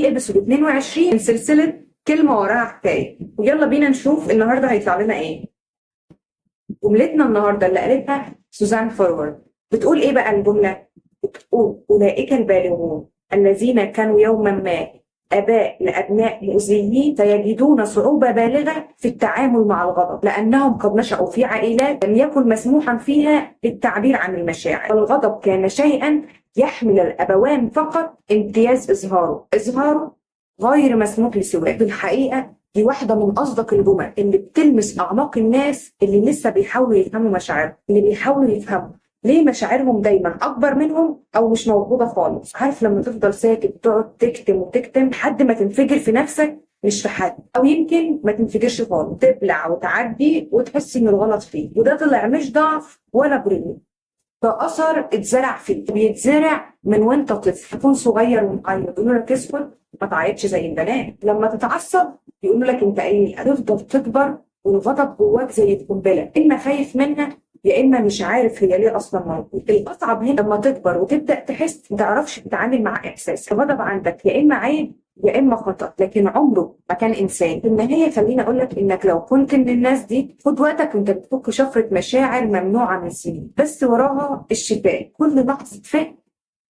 ابيسود 22 من سلسله كلمه وراها حكايه. ويلا بينا نشوف النهارده هيطلع لنا ايه. جملتنا النهارده اللي قالتها سوزان فورورد بتقول ايه بقى الجمله؟ بتقول اولئك البالغون الذين كانوا يوما ما اباء لابناء مؤذيين سيجدون صعوبه بالغه في التعامل مع الغضب، لانهم قد نشأوا في عائلات لم يكن مسموحا فيها بالتعبير عن المشاعر. الغضب كان شيئا يحمل الابوان فقط امتياز اظهاره غير مسموح لسواه. بالحقيقه دي واحده من اصدق الجمل اللي بتلمس اعماق الناس اللي لسه بيحاولوا يفهموا مشاعرهم، اللي بيحاولوا يفهموا ليه مشاعرهم دايما اكبر منهم او مش موجوده خالص. عارف لما تفضل ساكت تقعد تكتم وتكتم لحد ما تنفجر في نفسك مش في حد، او يمكن ما تنفجرش خالص، تبلع وتعدي وتحس ان الغلط فيك، وده طلع مش ضعف ولا بريء، ده اثر اتزرع فيك، بيتزرع من وانت طفل تكون صغير ومعيط يقولوا لك اسكت ما تعيطش زي البنات، لما تتعصب يقولوا لك انت ايه، هتفضل تكبر والغضب جواك زي القنبله، اما خايف منها يا اما مش عارف هي ليه اصلا موجوده. الاصعب هنا لما تكبر وتبدا تحس ما تعرفش تتعامل مع احساس الغضب عندك، يا اما عيب يا اما خطا، لكن عمره ما كان انسان. في النهايه خليني اقول لك انك لو كنت من الناس دي خد وقتك وانت بتفك شفره مشاعر ممنوعه من سنين، بس وراها الشفاء. كل لحظه فهم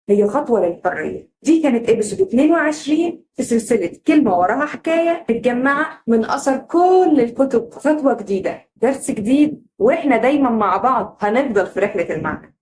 هي خطوه للحريه. دي كانت ابيسود 22 في سلسله كلمه وراها حكايه متجمعه من اثر كل الكتب. خطوه جديده، درس جديد، واحنا دايما مع بعض هنفضل في رحله المعنى.